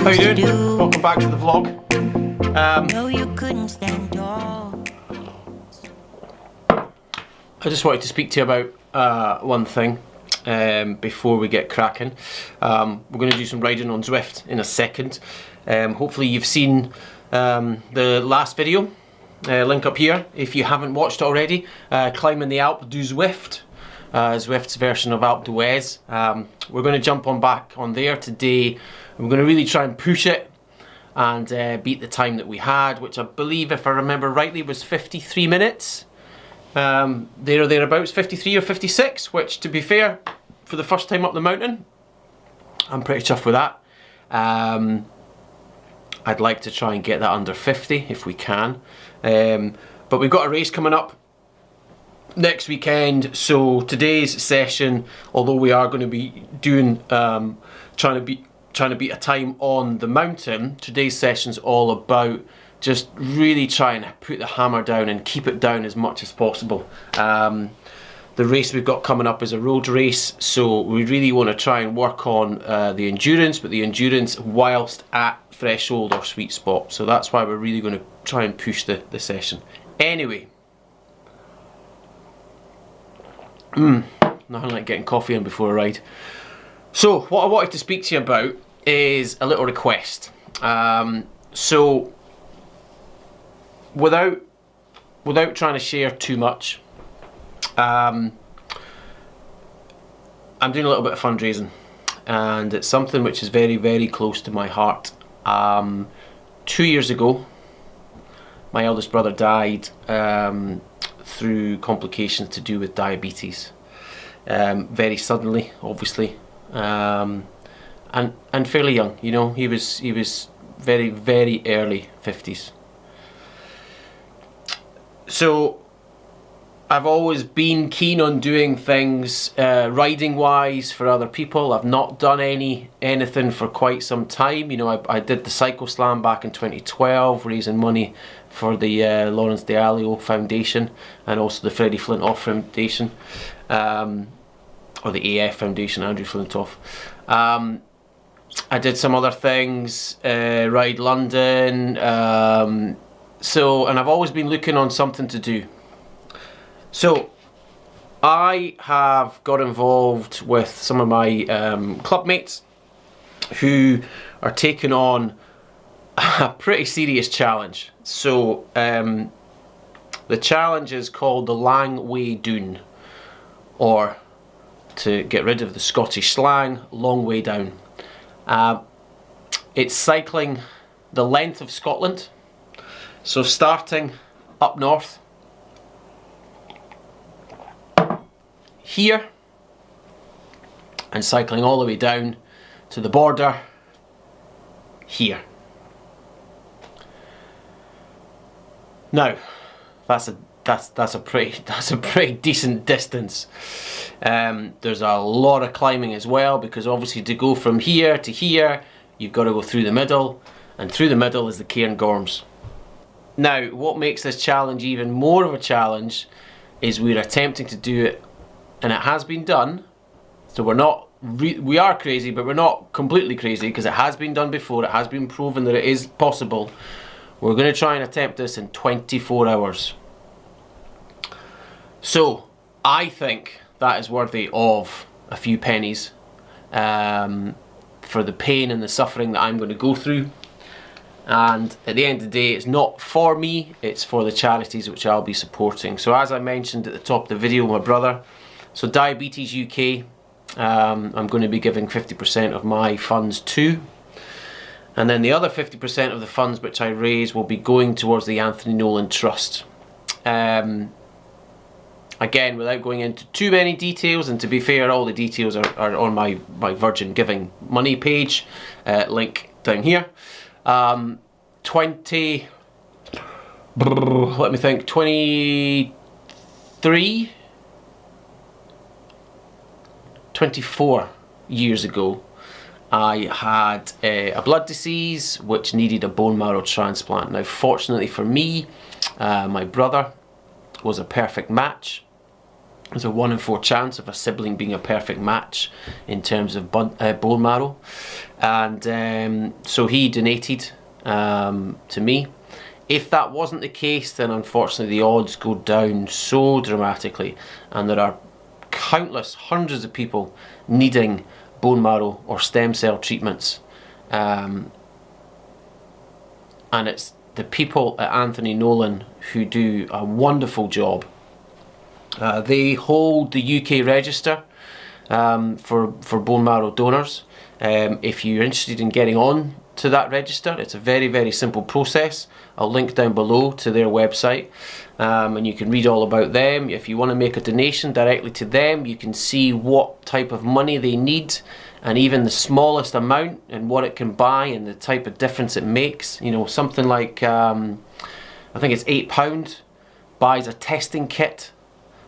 How you doing? Welcome back to the vlog. No, you couldn't stand tall. I just wanted to speak to you about one thing before we get cracking. We're going to do some riding on Zwift in a second. Hopefully you've seen the last video, link up here if you haven't watched it already. Climbing the Alpe du Zwift, Zwift's version of Alpe d'Huez. We're going to jump on back on there today. We're going to really try and push it and beat the time that we had, which I believe, if I remember rightly, was 53 minutes. There or thereabouts, 53 or 56, which, to be fair, for the first time up the mountain, I'm pretty chuffed with that. I'd like to try and get that under 50 if we can. But we've got a race coming up next weekend, so today's session, although we are going to be doing trying to beat a time on the mountain, today's session's all about just really trying to put the hammer down and keep it down as much as possible. The race we've got coming up is a road race, so we really want to try and work on the endurance, but the endurance whilst at threshold or sweet spot. So that's why we're really going to try and push the session. Anyway, nothing like getting coffee in before a ride. So what I wanted to speak to you about is a little request. So without trying to share too much, I'm doing a little bit of fundraising, and it's something which is very, very close to my heart. 2 years ago, my eldest brother died through complications to do with diabetes. Very suddenly, obviously, and fairly young. You know, he was very, very early 50s. So I've always been keen on doing things riding wise for other people. I've not done anything for quite some time. You know, I did the Cycle Slam back in 2012, raising money for the Lawrence D'Alio Foundation and also the Freddie Flintoff Foundation, or the AF Foundation, Andrew Flintoff. I did some other things, Ride London, and I've always been looking on something to do. So I have got involved with some of my club mates who are taking on a pretty serious challenge. So the challenge is called the Way Doon, or, to get rid of the Scottish slang, long way down. It's cycling the length of Scotland, so starting up north here and cycling all the way down to the border here. Now, that's a pretty decent distance. There's a lot of climbing as well, because obviously to go from here to here, you've got to go through the middle, and through the middle is the Cairngorms. Now, what makes this challenge even more of a challenge is we're attempting to do it, and it has been done. So we are crazy, but we're not completely crazy, because it has been done before. It has been proven that it is possible. We're going to try and attempt this in 24 hours. So I think that is worthy of a few pennies for the pain and the suffering that I'm going to go through. And at the end of the day, it's not for me, it's for the charities which I'll be supporting. So as I mentioned at the top of the video, my brother, so Diabetes UK, I'm going to be giving 50% of my funds to. And then the other 50% of the funds which I raise will be going towards the Anthony Nolan Trust. Again, without going into too many details, and to be fair, all the details are on my Virgin Giving Money page, link down here. 23, 24 years ago, I had a blood disease which needed a bone marrow transplant. Now, fortunately for me, my brother was a perfect match. There's a 1 in 4 chance of a sibling being a perfect match in terms of bone marrow. And so he donated to me. If that wasn't the case, then unfortunately the odds go down so dramatically, and there are countless, hundreds of people needing bone marrow or stem cell treatments. And it's the people at Anthony Nolan who do a wonderful job. They hold the UK register for bone marrow donors. If you're interested in getting on to that register, it's a very, very simple process. I'll link down below to their website, and you can read all about them. If you want to make a donation directly to them, you can see what type of money they need, and even the smallest amount and what it can buy and the type of difference it makes. You know, something like I think it's £8 buys a testing kit,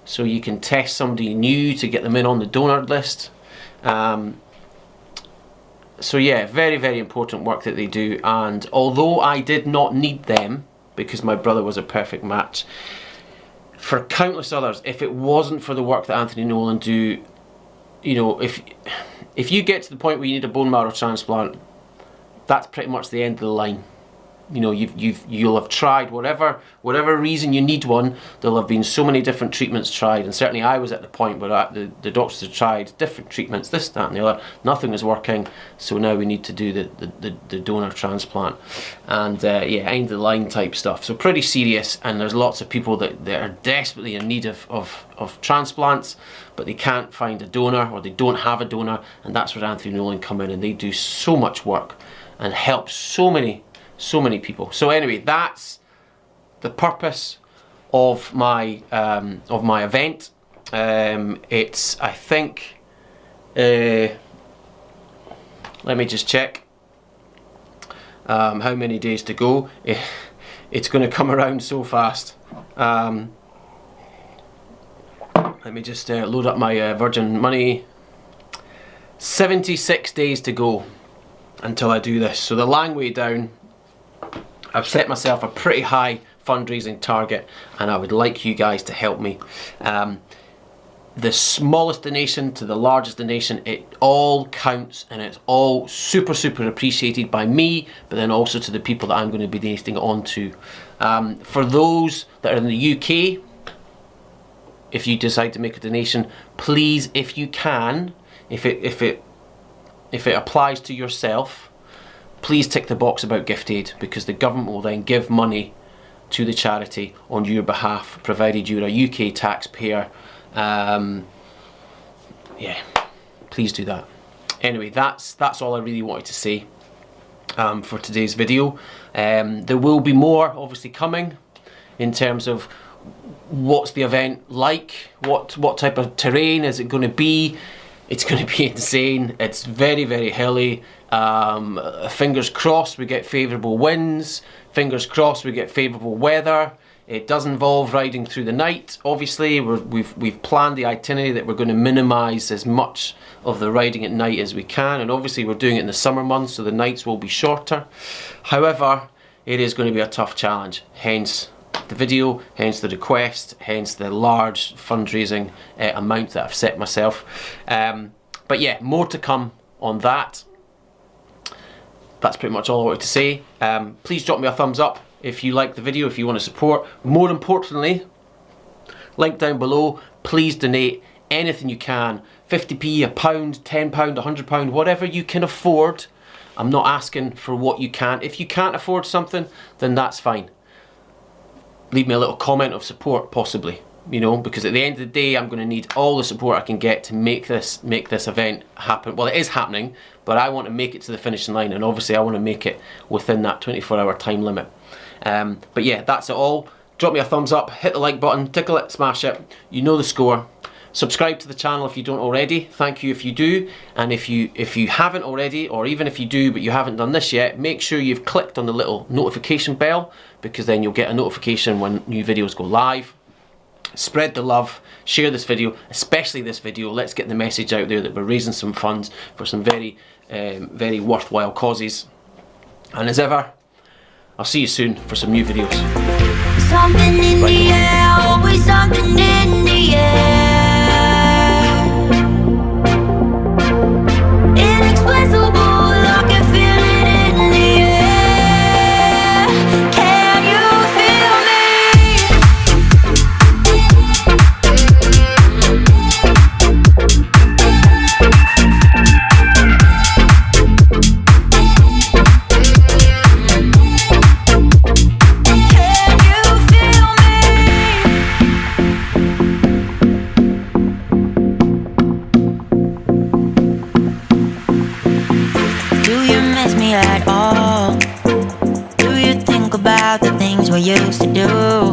so you can test somebody new to get them in on the donor list. So yeah, very, very important work that they do. And although I did not need them because my brother was a perfect match, for countless others, if it wasn't for the work that Anthony Nolan do, you know, if you get to the point where you need a bone marrow transplant, that's pretty much the end of the line. You know, you'll have tried whatever reason you need one. There'll have been so many different treatments tried, and certainly I was at the point where the doctors had tried different treatments, this, that, and the other. Nothing was working, so now we need to do the donor transplant, and yeah, end of the line type stuff. So pretty serious, and there's lots of people that are desperately in need of transplants, but they can't find a donor, or they don't have a donor, and that's where Anthony Nolan come in, and they do so much work and help so many people. So anyway, that's the purpose of my event. It's, I think, let me just check how many days to go. It's going to come around so fast. Let me just load up my Virgin Money. 76 days to go until I do this. So the long way down. I've set myself a pretty high fundraising target, and I would like you guys to help me. The smallest donation to the largest donation, it all counts, and it's all super appreciated by me, but then also to the people that I'm going to be donating it on to. For those that are in the UK, if you decide to make a donation, please, if you can, if it applies to yourself, please tick the box about gift aid, because the government will then give money to the charity on your behalf, provided you're a UK taxpayer. Yeah, please do that. Anyway, that's all I really wanted to say for today's video. There will be more obviously coming in terms of what's the event like, what type of terrain is it going to be. It's going to be insane. It's very, very hilly. Fingers crossed we get favourable winds. Fingers crossed we get favourable weather. It does involve riding through the night. Obviously, we've planned the itinerary that we're going to minimise as much of the riding at night as we can. And obviously we're doing it in the summer months, so the nights will be shorter. However, it is going to be a tough challenge. Hence the video, hence the request, hence the large fundraising amount that I've set myself. But yeah, more to come on that. That's pretty much all I wanted to say. Please drop me a thumbs up if you like the video, if you want to support. More importantly, link down below, please donate anything you can. 50p, a pound, £10, £100, whatever you can afford. I'm not asking for what you can. If you can't afford something, then that's fine. Leave me a little comment of support, possibly, you know, because at the end of the day, I'm going to need all the support I can get to make this event happen. Well, it is happening, but I want to make it to the finishing line, and obviously I want to make it within that 24-hour time limit. But yeah, that's it all. Drop me a thumbs up, hit the like button, tickle it, smash it. You know the score. Subscribe to the channel if you don't already. Thank you if you do. And if you haven't already, or even if you do but you haven't done this yet, make sure you've clicked on the little notification bell, because then you'll get a notification when new videos go live. Spread the love, share this video, especially this video. Let's get the message out there that we're raising some funds for some very, very worthwhile causes. And as ever, I'll see you soon for some new videos. Something in the air, always something in the air. used to do.